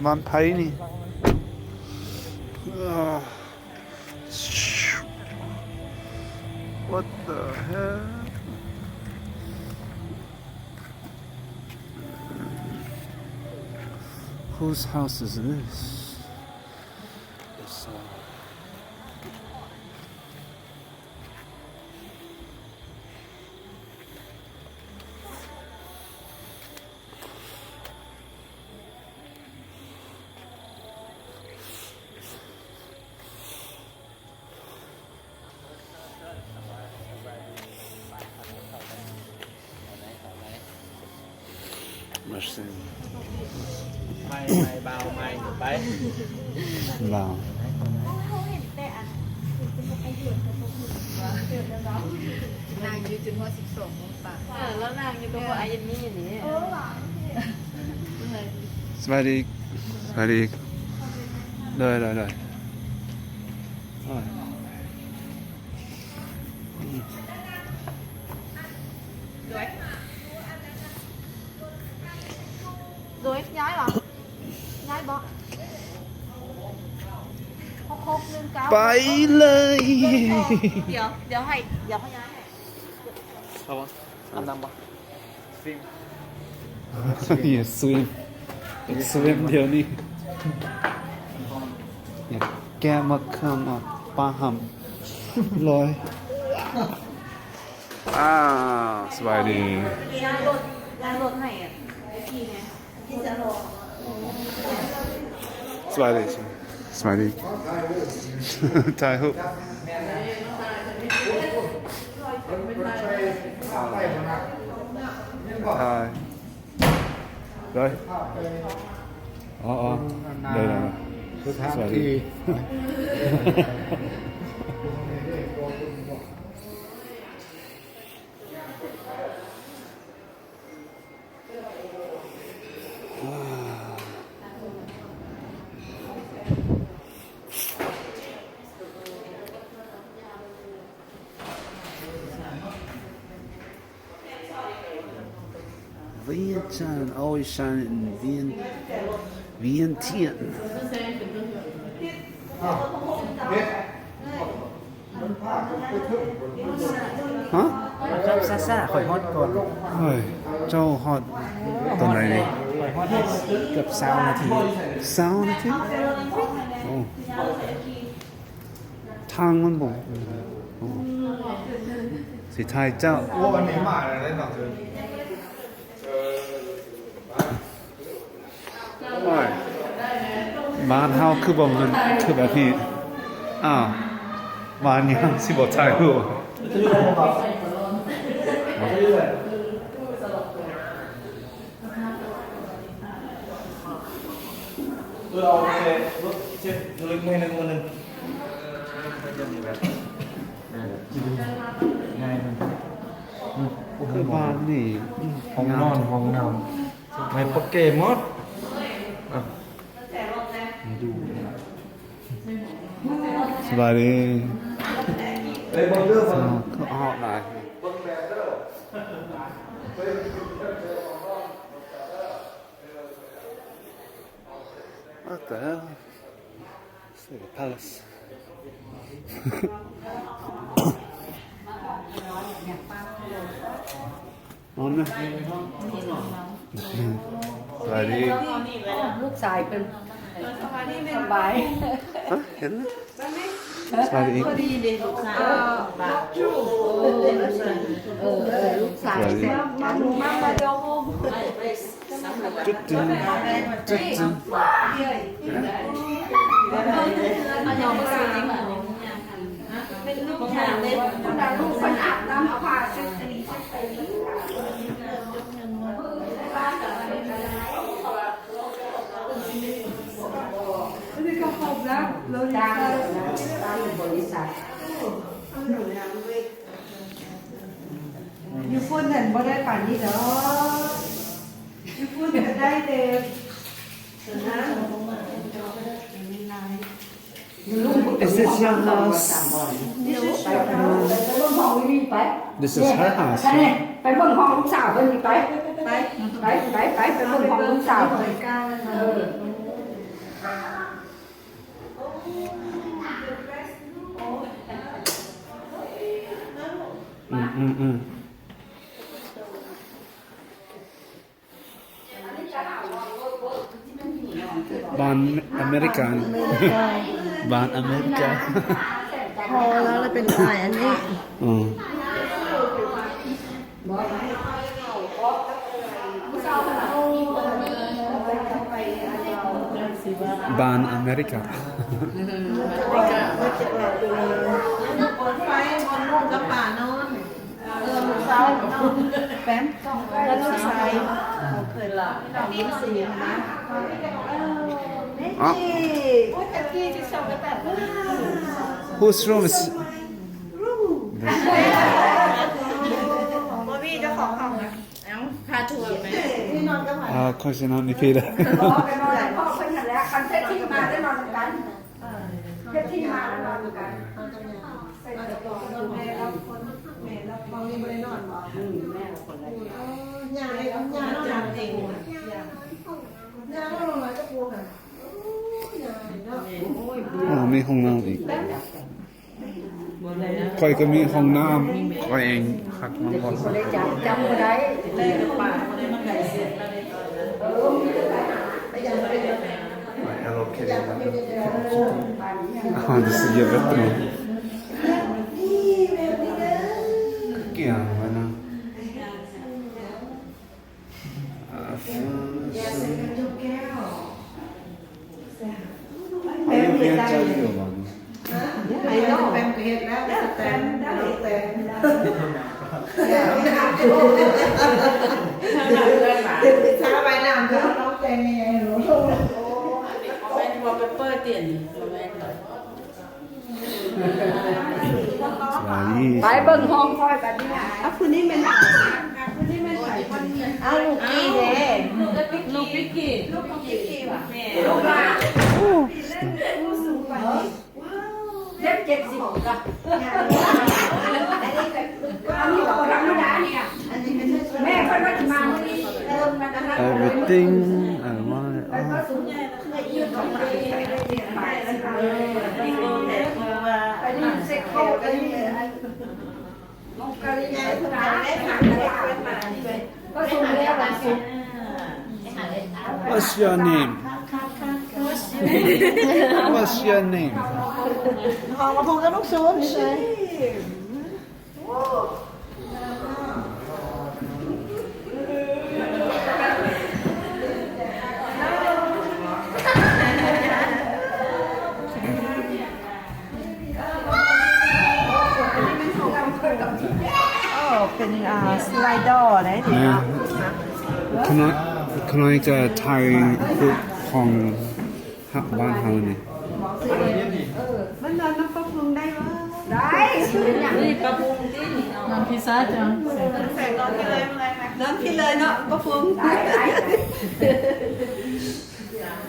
บ้านไผ่นี่What the hell? Whose house is this? It's Merci. ไม่เบาไม่ไป Wow. นางยืนจนว่า12 โมงป่ะแล้วนางอยู่ตรงว่าไอ้ยันนี่นี่สวัสดีสวัสดีได้ด้วยย้ายเหรอย้ายบอกครบ19ไปเลย เดี๋ยวให้ย้ายให้เอาวะอาบน้ำปะฟิล์ม อย่าสวิมเดี๋ยวนี้อย่าแก้มาข้ามอ่ะปลาหำลอยสบายดีย้ายรถให้อ่ะที่ไงที่จะรอสบายดีถ่ายรูปถ่ายได้อ๋อได้สวัสดี Vientiane, always shining in Vientiane. Hả? Trong xa khỏi hot còn Ôi, châu hot tuần này đi. Khỏi hot กือบ20 นาที Sao nó thế? Ồ. Thangมันบ่สิทายเจ้า วันนี้มาได้หนักเลย บ้านเฮาคือบ่มันคือแบบนี้บ้านยังสิบ่ถ่ายรูปเอาเช็ดลึกมือหนึ่งง่ายมัน คือบ้านนี่ ห้องนอนห้องนอนไม่ปกเกมดดู สบายดี เลยบางเรื่อง ก็ออกหลาย What the hell? It's like a palace. On there? สวัสดี ลูกชายเป็นสบาย ฮะเห็นไหมสวัสดี พอดีเด็กลูกชายลูกชายมาดูมาเดี๋ยวผมจุดจึงเป็นลูกชายเลยลูกคนอาบน้ำเอาผ้าเช็ดตีนี่ก็ครบแล้วเราได้บริษัทยูฟูนนั่นบ่ได้ป่านนี้เด้อยูฟูนจะได้เด็กนะ Is this your house? This is her house. ไปเบิ่งห้องลูกสาวเพิ่นนี่ไปไปเบิ่งห้องลูกสาวเพิ่น บ้านอเมริกันบ้านอเมริกันพอแล้วเราเป็นลายอันนี้บ้านอเมริกาบนไฟบนลูกกระป่านอนลูกสาวแป๊มแล้วลูกชายเขาเคยละลูกสี่นะอ๋อ Whose room is บอบี้เจ้าของห้องนะพาทัวร์ไหมที่นอนก็มาคนจะนอนในพี่เลยพ่อไปนอนไหนพ่อไปนอนแล้วคันเซ็ตที่มาได้นอนกันเซ็ตที่มาแล้วนอนกันใส่กระเป๋าแม่รับคนแม่รับมองนี่ไม่ได้นอนหรอแม่คนละยายนอนเองยายนอนมาจะปูค่ะมีห้องน้ำอีกคอยก็มีห้องน้ำคอยเองหักมังกรจำไม่ได้เลยป่าเลยมันไหลเสียแล้วเลยHello Kitty. Oh, this is your bedroom. Kaya mana? Ayun yung charge ko ba? Ayun, pempet na, stand,ช้าไปน้ำก็น้องแตงยังไงหนูเป็นวอลเปเปอร์เตียนไปเบิ่งห้องคอยกันนี่นะคุณนี่เป็นคุณนี่เป็นใส่คนนี้ลูกกี้เด้ลูกพิกกี้ว่ะลูกมาลูกสูงกว่านี้เล็บ70ค่ะอันนี้ธรรมดาเนี่ยแม่คนว่าจะมาวันนี้Everything I want. ก็สูงใหญ่เลยยืนตรงไหนไปแล้วค่ะไปนี่เซ็กเข้ากันนี่ลงกันยังไงคุณอาได้ถามอะไรกันมาก็สูงแล้วล่ะสูง What's your name? What's your name? ห้องมาพูดกับลูกสูงนี่เลยเป็นสไลเดอร์ได้ดีนะขน้อยจะถ่ายรูปของบ้านเฮานี่มันนอนน้ำปลาพุงได้ไหมได้นี่ปลาพุงที่นอนพิซซ่าจังใส่นอนพี่เลยนอนพี่เลยเนาะปลาพุงได้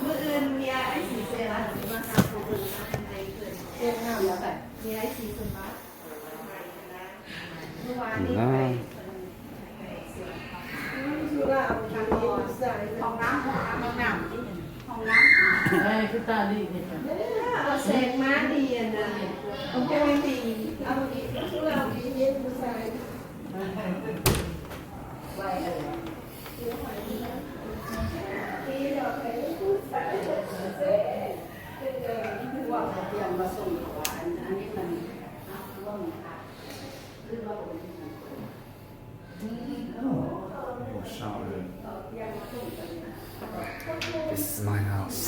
เมื่ออื่นมีไอ้สีเซรั่มมาทำปลาพุงในเกิดเจ็บหน้าแล้วแบบมีไอ้สีสมาร์ทเมื่อวานนี้ห้องน้ำคือตาดีเนี่ยเอาแสงม้าดีนะโอเคไม่ดีเอาดีเราดีเย็นผู้ชายไว้อะไรที่เราไปผู้ชายเป็นว่าเตรียมมาส่งหวานอันนี้มันร่วมค่ะคือเราThis is my house.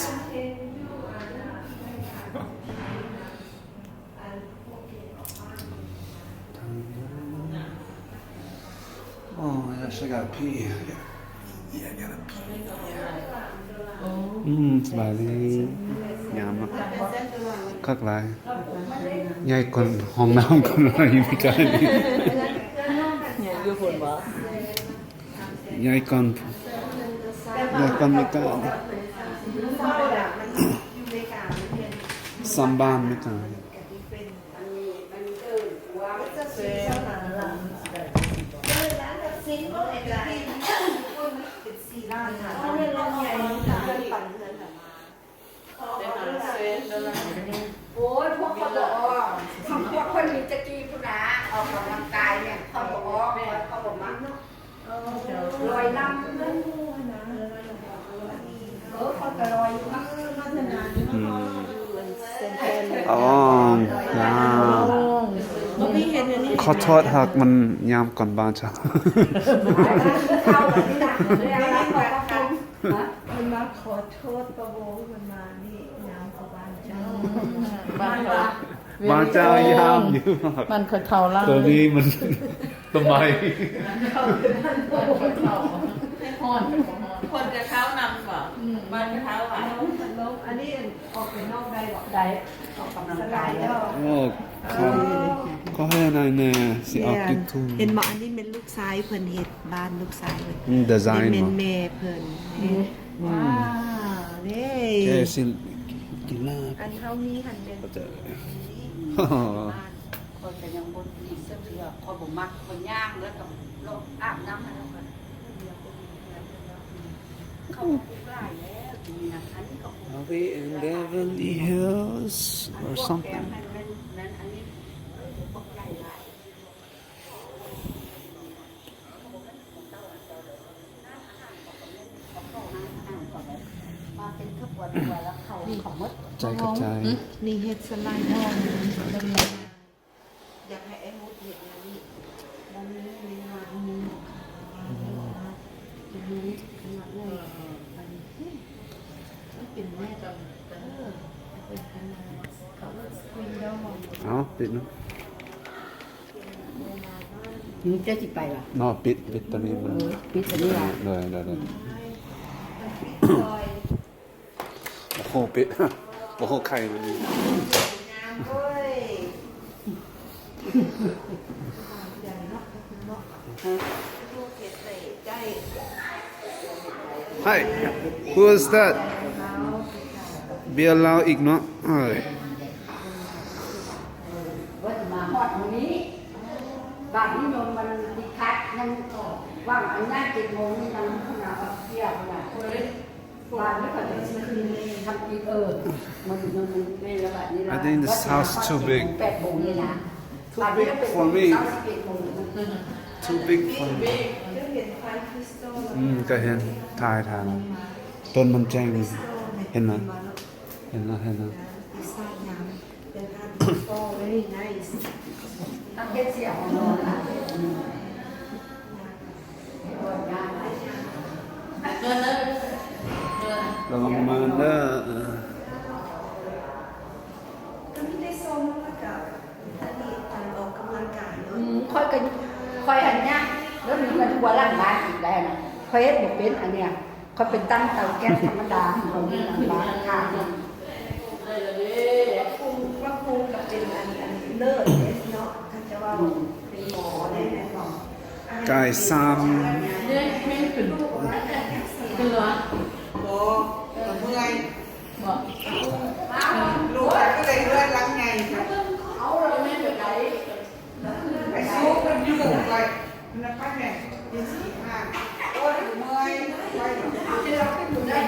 Oh, I actually gotta pee. Yeah, I gotta pee. Slightly. Nhảm lắm. Khắc lại. Nhai còn hòm nam còn lại như cái này. Nhai còn mấy cái Samban mấy cái โอ้ยพวกเขาบอกทำพวกคนมีจะกีพุนะออกกำลังกายเนี่ยเขาบอกเขาบอกมันลอยน้ำนั่นนะเขาจะลอยอยู่อ๋อขอโทษหากมันยามก่อนบ้านจ้ะ เข้าแบบนี้นะเรียกอะไรกันมันมาขอโทษประโวมันมานี่น้ำกับบ้านเจ้า บ้านเจ้ายามอยู่ มันเคยเท่าล่าง ตัวนี้มันทำไม คนจะเท้านำก่อนบ้านจะเท้าหวาน อันนี้ออกไปนอกได้บอก ได้ออกกำลังกายแล้ว โอ้ครับก็ให้นายแน่สิออกยูทูบ เห็นบอกอันนี้เป็นลูกชายเพิ่นเฮ็ดบ้านลูกชายเพิ่น ดีไซน์ เป็น มา แม่เพิ่นว้าวนี่ แกสิกินลาบ อันเฮามีหันเป็น ก็จะ คนจะยังบนอีกเสื้อเสื้อคนผมมักคนย่างแล้วกับลงอาบน้ำให้แล้วกันเขาพูดได้แล้วทีนี้นะอันนี้ก็ Are we in Beverly Hills or something? นั้นอันนี้พวกใหญ่หลายมาเป็นข้าวปวดหัวแล้วเขาของมด ใจกับใจ นี่เฮ็ดสไลด์น้องอยากให้ไอ้มุดเฮ็ดอย่างนี้บ่มีมีมามีจะมีขนาดเลยอันนี้มันเป็นแม่เป็นขนาดเขาคุยแล้วมอง เอาปิดนะ นี่จะจิไปล่ะ นอปิดตอนนี้มัน ปิดอันนี้ล่ะ เลยโอ้โหปิดโอ้โหไข่มันนี่ Hi who is that เบียร์ลาวอีกเนาะเอ้ย ว่าจะมาฮอดตรงนี้บางนิยมมันดีคัดยังว่างอันนั้น7 โมงนี่ยังขนาดเที่ยวขนาดบางนี่ก็จะทำกินมันไม่ระบาดนี่ละ I think this house is too big 8 โมงนี่นะ Too big for me Too big for me ก็เห็นถ่ายทางต้นมันแจ้งเห็นไหมเห็นแล้ว very nice ตั้งเฮ็ดเสียของนอนนะระวังมาเด้อ ไม่ได้ซ้อมแล้วกับอันนี้การออกกำลังกายเนาะ ค่อยอันเนี้ยแล้วมีกันหัวล่างบ้านอีกแล้วนะค่อยเฮ็ดบ่เป็นอันเนี้ยค่อยเป็นตั้งเตาแก๊สธรรมดาของหลังบ้านข้างว่าคงกับเป็นอันเลิศเนาะท่านจะว่าเป็นหมอได้ไหมบอก ไก่ซ้ เนี่ยไม่ขึ้นขึ้นเหรอ โอ้เมื่อย บอก ลูกก็เลยเลื่อนล้างไงไปสู้กันอยู่กับไปมันไปแม่ยินสีห้าโอ้ยเมื่อยไปที่เราขึ้นอยู่ได้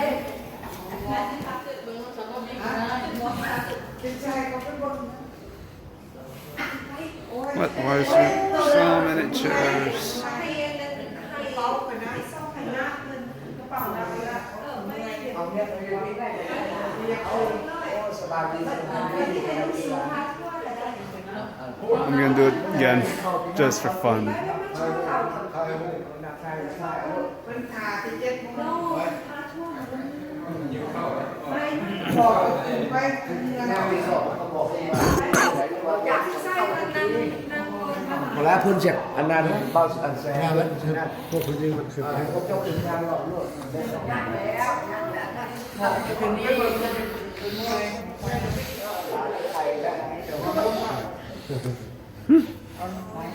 เป็นใจก็เป็นบน ำ What why is there so many chairs เป้าไปนะเศร้าไปนะเงินกระเป๋าเราละเมื่อยเอาเนี่ยไปได้เรียกเอาสบายดีสบายดี I'm gonna do it again just for fun มันขาดที่7 โมงไปหมดแล้วพื้นเสร็จอันนั้นเบาอันแซ่แล้วพวกพื้นที่มันคือให้เขาเจ้าเป็นงานหลอกลวงเป็นนี้เป็นมวยไข่ได้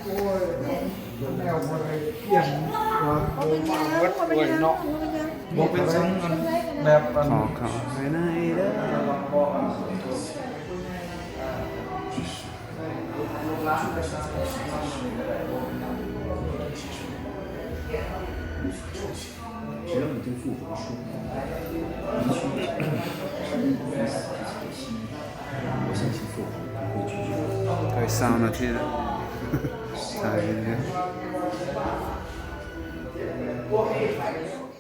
โอ้ยแนวมันเกี่ยงว่าโอ้มาวัดด้วยเนาะบอกเป็นชั้นแบบ ขอให้นายเด้อ 觉得我们这副书。ไป20 นาทีแล้วถ่ายวิดีโอ